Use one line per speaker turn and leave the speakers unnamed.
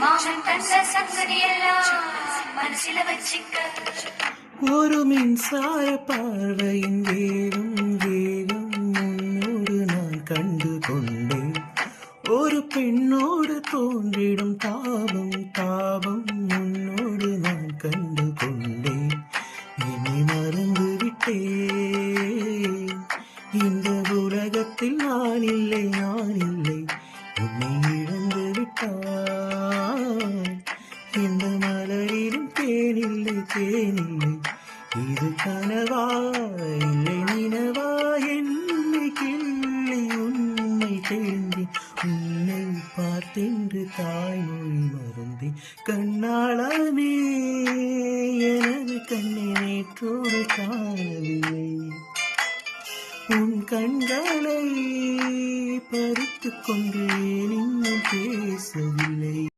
மாமன் தந்த சங்கதி எல்லாம் மனசில வச்சிக்க.
ஒரு மின்சார பார்வையின் வேகம் வேகம் முன்னோடு நான் கண்டு கொண்டேன். ஒரு பெண்ணோடு தோன்றிடும் தாபம் தாபம் முன்னோடு நான் கண்டு கொண்டேன். என்னை மறந்து விட்டேன். இந்த உலகத்தில் நான் இல்லை நான் இல்லை. உன்னை இழந்து விட்டாய். இந்த மலரிலும் தேனில்லை தேனில்லை. இது கனவா இல்லை நினவா? என்னை கிள்ளி உன்னை தேந்தி உன்னை பார்த்தென்று தாய்மொழி மறந்தேன். கண்ணாளமே எனது கண்ணை நேற்றோடு காணவில்லை. உன் கண்களை பறித்துக் கொண்டு இன்னும் பேசவில்லை.